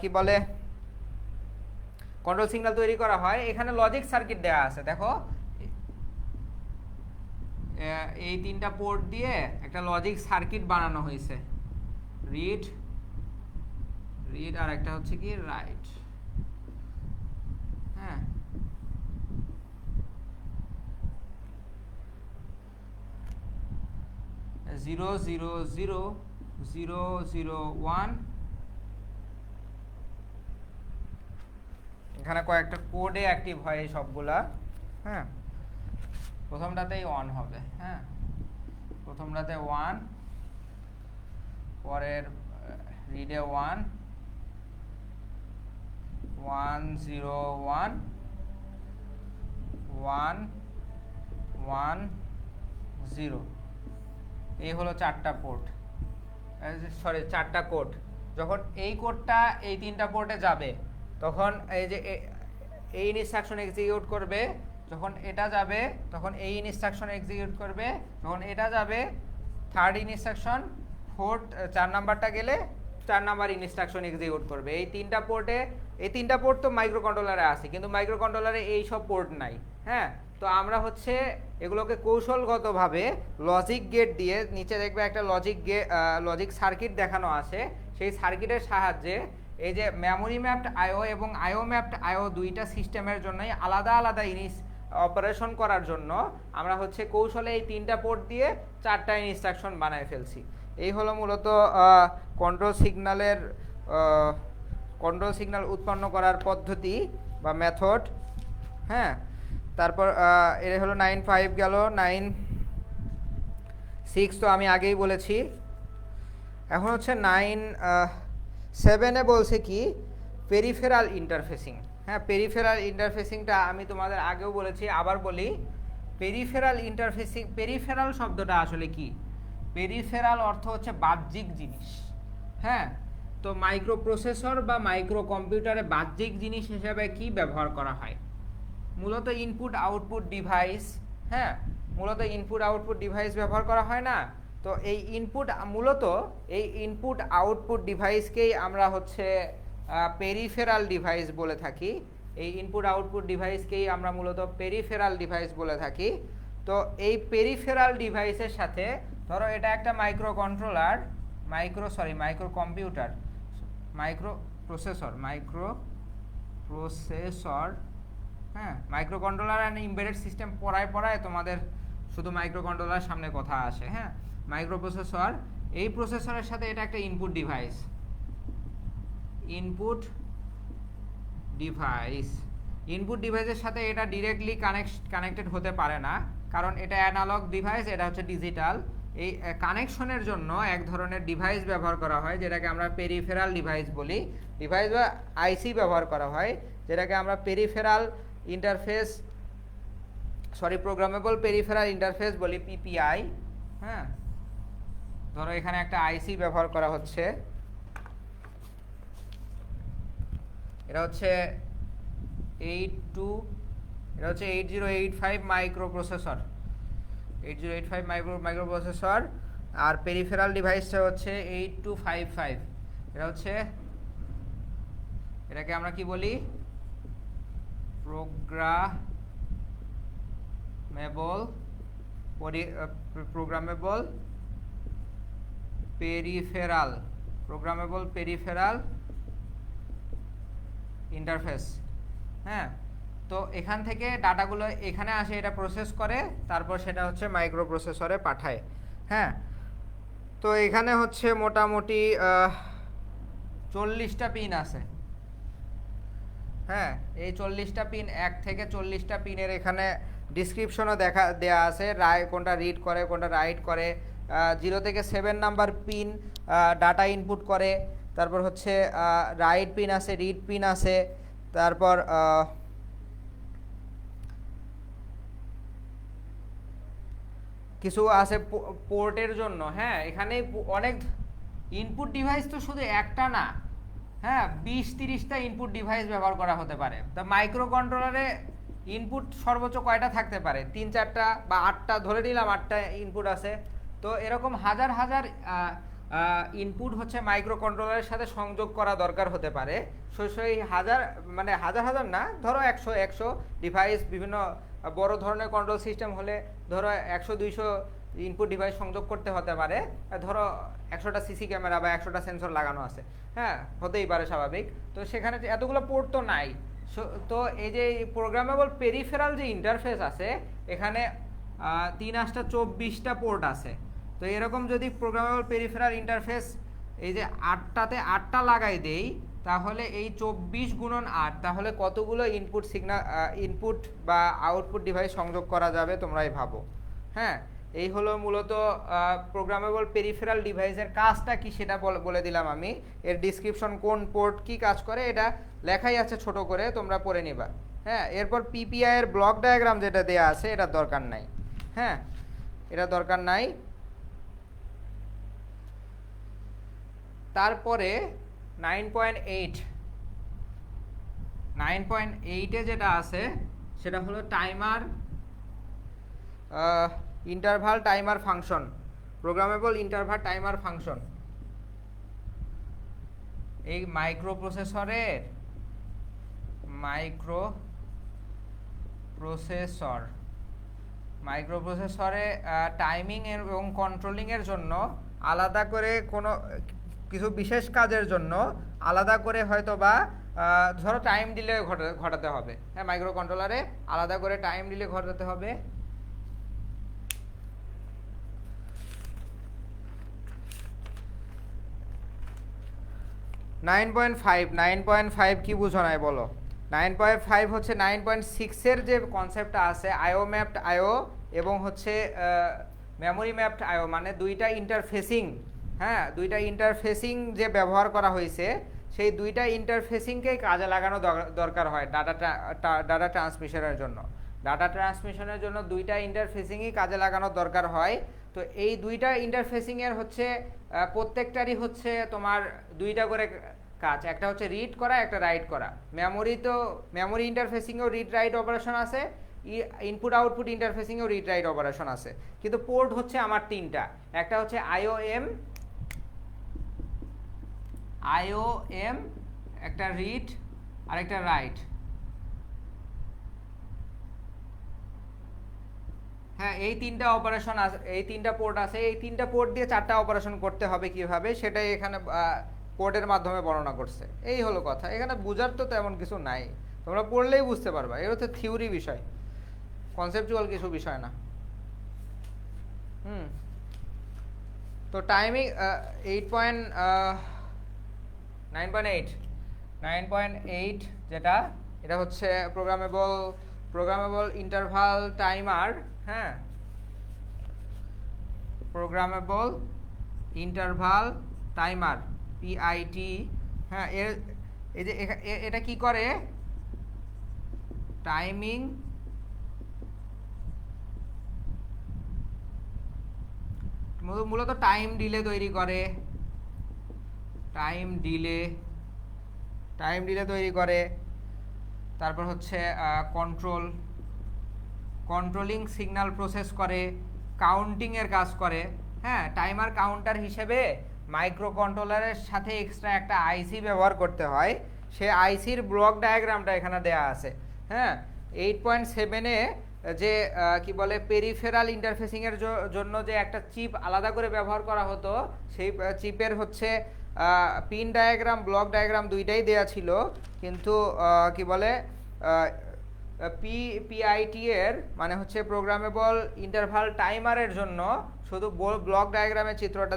কি বলে কন্ট্রোল সিগন্যাল তৈরি করা হয়। এখানে লজিক সার্কিট দেওয়া আছে, দেখো এই তিনটা পোর্ট দিয়ে একটা লজিক সার্কিট বানানো হয়েছে, রিড আর একটা হচ্ছে কি রাইট। হ্যাঁ 0 0 0 0 0 1 এখানে কয়েকটা কোডে অ্যাক্টিভ হয় এই সবগুলা। হ্যাঁ প্রথমটাতেই 1 হবে, হ্যাঁ প্রথমটাতে 1, পরের রিডে 1 1 0 1 1 1 0। এই হলো চারটা পোর্ট, সরি চারটা কোড। যখন এই কোডটা এই তিনটা পোর্টে যাবে তখন এই যে এই ইনস্ট্রাকশন এক্সিকিউট করবে, যখন এটা যাবে তখন এই ইনস্ট্রাকশন এক্সিকিউট করবে, যখন এটা যাবে থার্ড ইনস্ট্রাকশন, ফোর্থ 4 নাম্বারটা গেলে 4 নাম্বার ইনস্ট্রাকশন এক্সিকিউট করবে। এই তিনটা পোর্ট তো মাইক্রোকন্ট্রোলারে আছে, কিন্তু মাইক্রোকন্ট্রোলারে এই সব পোর্ট নাই। হ্যাঁ তো আমরা হচ্ছে এগুলোকে কৌশলগতভাবে লজিক গেট দিয়ে, নিচে দেখবে একটা লজিক সার্কিট দেখানো আছে, সেই সার্কিটের সাহায্যে এই যে মেমোরি ম্যাপড আইও এবং IO ম্যাপড আইও দুইটা সিস্টেমের জন্যই আলাদা আলাদা অপারেশন করার জন্য আমরা হচ্ছে কৌশলে এই তিনটা পোর্ট দিয়ে 4টা ইনস্ট্রাকশন বানায় ফেলছি। এই হলো মূলত কন্ট্রোল সিগন্যাল উৎপন্ন করার পদ্ধতি বা মেথড। হ্যাঁ তারপর এর হলো 9.5 গেল, 9.6 তো আমি আগেই বলেছি। এখন হচ্ছে 9.7 বলছে কি পেরিফেরাল ইন্টারফেসিং। হ্যাঁ পেরিফেরাল ইন্টারফেসিংটা আমি তোমাদের আগেও বলেছি, আবার বলি। পেরিফেরাল শব্দটা আসলে কি? পেরিফেরাল অর্থ হচ্ছে বাহ্যিক জিনিস। হ্যাঁ তো মাইক্রো প্রসেসর বা মাইক্রো কম্পিউটারে বাহ্যিক জিনিস হিসেবে কি ব্যবহার করা হয়? মূলত ইনপুট আউটপুট ডিভাইস। হ্যাঁ মূলত ইনপুট আউটপুট ডিভাইস ব্যবহার করা হয় না? তো এই ইনপুট আউটপুট ডিভাইসকেই আমরা হচ্ছে পেরিফেরাল ডিভাইস বলে থাকি। এই ইনপুট আউটপুট ডিভাইসকেই আমরা মূলত পেরিফেরাল ডিভাইস বলে থাকি। তো এই পেরিফেরাল ডিভাইসের সাথে ধরো এটা একটা micro controller, micro computer, micro processor, হ্যাঁ, micro controller and embedded system পড়ায় তোমাদের শুধু মাইক্রো কন্ট্রোলার সামনে কথা আসে, হ্যাঁ। মাইক্রো প্রসেসর, এই প্রসেসরের সাথে এটা একটা ইনপুট ডিভাইসের সাথে এটা ডিরেক্টলি কানেক্টেড হতে পারে না, কারণ এটা অ্যানালগ ডিভাইস, এটা হচ্ছে ডিজিটাল। এই কানেকশনের জন্য এক ধরনের ডিভাইস ব্যবহার করা হয় যেটাকে আমরা পেরিফেরাল ডিভাইস বলি, ডিভাইস বা আইসি ব্যবহার করা হয় যেটাকে আমরা প্রোগ্রামেবল পেরিফেরাল ইন্টারফেস বলি, পিপিআই, হ্যাঁ। ধরো এখানে একটা আইসি ব্যবহার করা হচ্ছে, এটা হচ্ছে 8085 মাইক্রো প্রসেসর, আর পেরিফেরাল ডিভাইসটা হচ্ছে 8255। এটাকে আমরা কি বলি, প্রোগ্রামেবল পেরিফেরাল ইন্টারফেস, হ্যাঁ। তো এখান থেকে ডাটাগুলো এখানে আসে, এটা প্রসেস করে, তারপর সেটা হচ্ছে মাইক্রো প্রসেসরে পাঠায়, হ্যাঁ। তো এখানে হচ্ছে মোটামুটি 40টা পিন আছে, হ্যাঁ। এই 40টা পিন, 1 থেকে 40টা পিনের এখানে ডিসক্রিপশনও দেয়া আছে, কোনটা রিড করে কোনটা রাইট করে। 0 থেকে 7 নাম্বার পিন ডাটা ইনপুট করে, তারপর হচ্ছে রাইট পিন আছে, রিড পিন আছে, তারপর কিছু আছে পোর্টের জন্য, হ্যাঁ। এখানে অনেক ইনপুট ডিভাইস তো শুধু একটা না, হ্যাঁ, 20-30টা ইনপুট ডিভাইস ব্যবহার করা হতে পারে। তা মাইক্রো কন্ট্রোলারে ইনপুট সর্বোচ্চ কয়টা থাকতে পারে, 3-4টা বা 8টা, ধরে নিলাম 8টা ইনপুট আছে। তো এরকম হাজার হাজার ইনপুট হচ্ছে মাইক্রো কন্ট্রোলারের সাথে সংযোগ করা দরকার হতে পারে। সেই হাজার হাজার না, ধরো 100 ডিভাইস, বিভিন্ন বড় ধরনের কন্ট্রোল সিস্টেম হলে ধরো 100-200 ইনপুট ডিভাইস সংযোগ করতে হতে পারে। ধরো 100টা সিসি ক্যামেরা বা 100টা সেন্সর লাগানো আছে, হ্যাঁ, হতেই পারে স্বাভাবিক। তো সেখানে এতগুলো পোর্ট তো নাই। তো এই যে প্রোগ্রামেবল পেরিফেরাল যে ইন্টারফেস আছে, এখানে 3-8-24টা পোর্ট আছে। তো এরকম যদি প্রোগ্রামেবল পেরিফেরাল ইন্টারফেস এই যে 8টাতে 8টা লাগাই দেই, তাহলে এই 24 × 8, তাহলে কতগুলো ইনপুট বা আউটপুট ডিভাইস সংযোগ করা যাবে তোমরাই ভাবো, হ্যাঁ। এই হলো মূলত প্রোগ্রামেবল পেরিফেরাল ডিভাইসের কাজটা কি সেটা বলে দিলাম আমি। এর ডিসক্রিপশন কোন পোর্ট কি কাজ করে এটা লেখাই আছে ছোট করে, তোমরা পড়ে নিবা, হ্যাঁ। এরপর পিপিআই এর ব্লক ডায়াগ্রাম যেটা দেয়া আছে এটা দরকার নাই, হ্যাঁ, এটা দরকার নাই। তারপরে 9.8 যেটা আছে সেটা হলো interval timer function, programmable interval timer function. এই মাইক্রো প্রসেসরে টাইমিং এবং কন্ট্রোলিং এর জন্য আলাদা করে কিছু বিশেষ কাজের জন্য আলাদা করে হয়তো বা ধরো টাইম ডিলে ঘটাতে হবে, হ্যাঁ। মাইক্রো কন্ট্রোলারে আলাদা করে টাইম ডিলে ঘটাতে হবে। নাইন পয়েন্ট ফাইভ কি বুঝো নাই বলো? 9.5 হচ্ছে 9.6 যে কনসেপ্টটা আছে, আইও ম্যাপড আইও এবং হচ্ছে মেমোরি ম্যাপড আইও, মানে দুইটা ইন্টারফেসিং, হ্যাঁ, দুইটা ইন্টারফেসিং যে ব্যবহার করা হয়েছে, সেই দুইটা ইন্টারফেসিংকেই কাজে লাগানো দরকার হয় ডাটা ট্রান্সমিশনের জন্য। ডাটা ট্রান্সমিশনের জন্য দুইটা ইন্টারফেসিংই কাজে লাগানো দরকার হয়। তো এই দুইটা ইন্টারফেসিংয়ের হচ্ছে প্রত্যেকটারই হচ্ছে তোমার দুইটা করে কাজ, একটা হচ্ছে রিড করা, একটা রাইট করা। মেমোরি ইন্টারফেসিংয়েও রিড রাইট অপারেশন আছে, ইনপুট আউটপুট ইন্টারফেসিংয়েও রিড রাইট অপারেশন আছে। কিন্তু পোর্ট হচ্ছে আমার 3টা, একটা হচ্ছে আইওএম, একটা রিড আর একটা রাইট, হ্যাঁ, এই তিনটা অপারেশন আছে, এই তিনটা পোর্ট আছে, এই তিনটা পোর্ট দিয়ে চারটা অপারেশন করতে হবে কিভাবে সেটাই এখানে কোডের মাধ্যমে বর্ণনা করছে। এই হলো কথা, এখানে বোঝার তো তেমন কিছু নাই, তোমরা পড়লেই বুঝতে পারবা। এটা হচ্ছে থিওরি বিষয়, কনসেপচুয়াল কিছু বিষয় না। হুম, তো টাইমিং 9.8 যেটা, এটা হচ্ছে প্রোগ্রামেবল ইন্টারভাল টাইমার। হ্যাঁ, প্রোগ্রামেবল ইন্টারভাল টাইমার, পিআইটি। হ্যাঁ, এই যে এটা কি করে, টাইমিং মূলত টাইম ডিলে তৈরি করে, টাইম ডিলে তৈরি করে। তারপর হচ্ছে কন্ট্রোলিং সিগন্যাল প্রসেস করে, কাউন্টিংয়ের কাজ করে। হ্যাঁ, টাইমার কাউন্টার হিসেবে মাইক্রো কন্ট্রোলারের সাথে এক্সট্রা একটা আইসি ব্যবহার করতে হয়। সে আইসির ব্লক ডায়াগ্রামটা এখানে দেয়া আছে। হ্যাঁ, 8.7-এ যে কি বলে পেরিফেরাল ইন্টারফেসিংয়ের জন্য যে একটা চিপ আলাদা করে ব্যবহার করা হতো, সেই চিপের হচ্ছে পিন ডায়াগ্রাম, ব্লক ডায়াগ্রাম দুইটাই দেয়া ছিল, কিন্তু কি বলে পিআইটি এর মানে হচ্ছে প্রোগ্রামেবল ইন্টারভাল টাইমারের জন্য শুধু ব্লক ডায়াগ্রামের চিত্রটা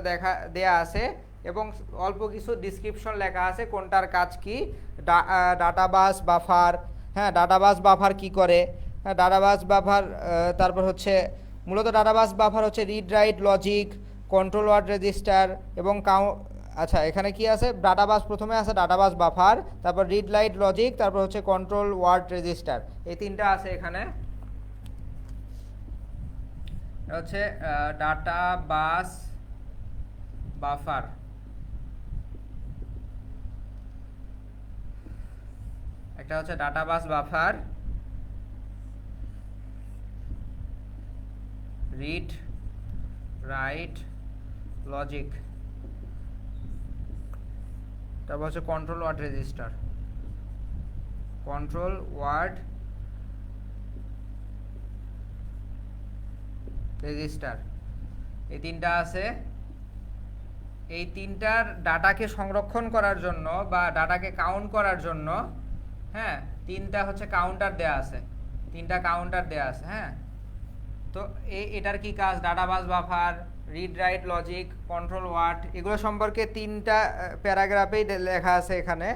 দেয়া আছে এবং অল্প কিছু ডিসক্রিপশন লেখা আছে কোনটার কাজ কি। ডাটাবাস বাফার, হ্যাঁ ডাটাবাস বাফার কি করে, হ্যাঁ ডাটাবাস বাফার, তারপর হচ্ছে মূলত ডাটাবাস বাফার হচ্ছে read write logic, control word register এবং আচ্ছা এখানে কি আছে, ডাটাবাস প্রথমে আছে ডাটাবাস বাফার, তারপর রিড লাইট লজিক, তারপর হচ্ছে কন্ট্রোল ওয়ার্ড রেজিস্টার, এই তিনটা আছে এখানে। হচ্ছে ডাটাবাস বাফার, একটা হচ্ছে ডাটাবাস বাফার, রিড রাইট লজিক, তারপর হচ্ছে কন্ট্রোল ওয়ার্ড রেজিস্টার, এই তিনটা আছে। এই তিনটার ডাটাকে সংরক্ষণ করার জন্য বা ডাটাকে কাউন্ট করার জন্য, হ্যাঁ তিনটা হচ্ছে কাউন্টার দেয়া আছে, হ্যাঁ। তো এটার কি কাজ, data bus buffer, read write logic, control word, এগুলো সম্পর্কে তিনটা প্যারাগ্রাফেই লেখা আছে এখানে।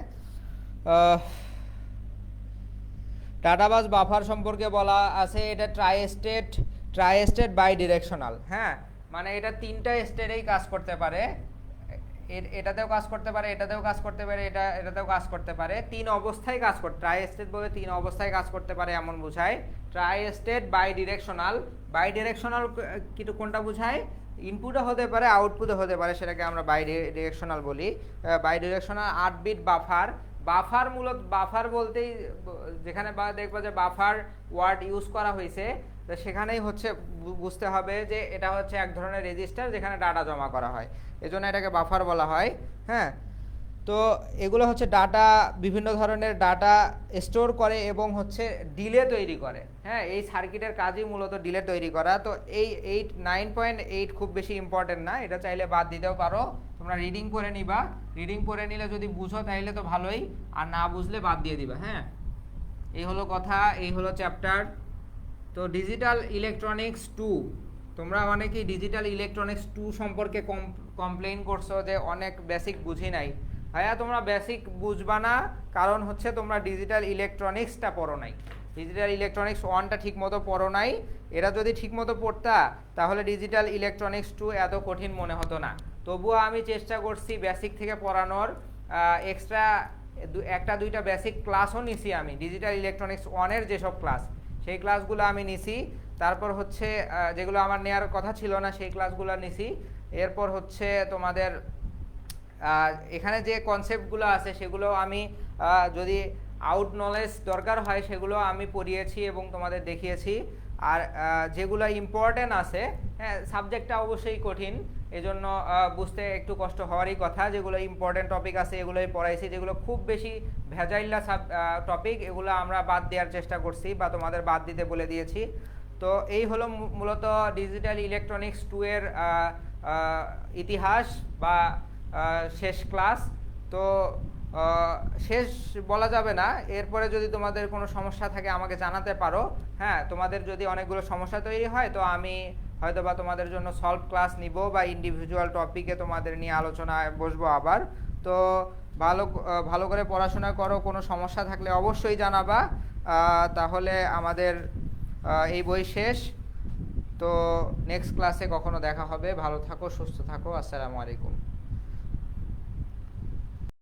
ডাটাবাস বাফার সম্পর্কে বলা আছে এটা ট্রাই-স্টেট বাই ডিরেকশনাল। হ্যাঁ, মানে এটা তিনটা স্টেটেই কাজ করতে পারে, এটাতেও কাজ করতে পারে, এটাতেও কাজ করতে পারে, এটাতেও কাজ করতে পারে, তিন অবস্থায় কাজ করতে, ট্রাই-স্টেট বলে তিন অবস্থায় কাজ করতে পারে এমন বোঝায়। ট্রাই-স্টেট বাই ডিরেকশনাল কিন্তু কোনটা বোঝায়, ইনপুটও হতে পারে আউটপুটও হতে পারে, সেটাকে আমরা বাই ডিরেকশনাল বলি। বাই ডিরেকশনাল 8 বিট বাফার মূলত বাফার বলতেই যেখানে দেখবা যে বাফার ওয়ার্ড ইউজ করা হয়েছে, তো সেখানেই হচ্ছে বুঝতে হবে যে এটা হচ্ছে এক ধরনের রেজিস্টার যেখানে ডাটা জমা করা হয়, এজন্য এটাকে বাফার বলা হয়। হ্যাঁ, তো এগুলো হচ্ছে ডাটা, বিভিন্ন ধরনের ডাটা স্টোর করে এবং হচ্ছে ডিলে তৈরি করে। হ্যাঁ, এই সার্কিটের কাজই মূলত ডিলে তৈরি করা। তো এই 9.8 খুব বেশি ইম্পর্টেন্ট না, এটা চাইলে বাদ দিতেও পারো, তোমরা রিডিং করে নিবা, রিডিং করে নিলে যদি বুঝো তাহলে তো ভালোই, আর না বুঝলে বাদ দিয়ে দিবা। হ্যাঁ, এই হলো কথা, এই হলো চ্যাপ্টার। তো ডিজিটাল ইলেকট্রনিক্স 2, তোমরা অনেকেই ডিজিটাল ইলেকট্রনিক্স 2 সম্পর্কে কমপ্লেইন করছো যে অনেক বেসিক বুঝি নাই। ভাইয়া তোমরা বেসিক বুঝবা না, কারণ হচ্ছে তোমরা ডিজিটাল ইলেকট্রনিক্সটা পড়ো নাই, ডিজিটাল ইলেকট্রনিক্স 1টা ঠিক মতো পড়ো নাই। এরা যদি ঠিক মতো পড়তা তাহলে ডিজিটাল ইলেকট্রনিক্স 2 এত কঠিন মনে হতো না। তবুও আমি চেষ্টা করছি বেসিক থেকে পড়ানোর, এক্সট্রা একটা দুইটা বেসিক ক্লাসও নিছি আমি, ডিজিটাল ইলেকট্রনিক্স 1-এর যেসব ক্লাস সেই ক্লাসগুলো আমি নিছি, তারপর হচ্ছে যেগুলো আমার নেওয়ার কথা ছিল না সেই ক্লাসগুলো নিছি। এরপর হচ্ছে তোমাদের এখানে যে কনসেপ্টগুলো আছে সেগুলো আমি যদি আউট নলেজ দরকার হয় সেগুলো আমি পড়িয়েছি এবং তোমাদের দেখিয়েছি। আর যেগুলো ইম্পর্টেন্ট আছে, হ্যাঁ সাবজেক্টটা অবশ্যই কঠিন, এজন্য বুঝতে একটু কষ্ট হওয়ারই কথা। যেগুলো ইম্পর্টেন্ট টপিক আছে এগুলোই পড়াইছি, যেগুলো খুব বেশি ভেজাইল্লা টপিক এগুলো আমরা বাদ দেওয়ার চেষ্টা করছি বা তোমাদের বাদ দিতে বলে দিয়েছি। তো এই হলো মূলত ডিজিটাল ইলেকট্রনিক্স 2 এর ইতিহাস বা শেষ ক্লাস। তো শেষ বলা যাবে না, এরপরে যদি তোমাদের কোনো সমস্যা থাকে আমাকে জানাতে পারো। হ্যাঁ, তোমাদের যদি অনেকগুলো সমস্যা তৈরি হয় তো আমি হয়তো বা তোমাদের জন্য সলভ ক্লাস নিব বা ইন্ডিভিজুয়াল টপিকে তোমাদের নিয়ে আলোচনায় বসবো আবার। তো ভালো করে পড়াশোনা করো, কোনো সমস্যা থাকলে অবশ্যই জানাবা। তাহলে আমাদের এই বই শেষ। তো নেক্সট ক্লাসে কখনো দেখা হবে। ভালো থাকো, সুস্থ থাকো। আসসালামু আলাইকুম।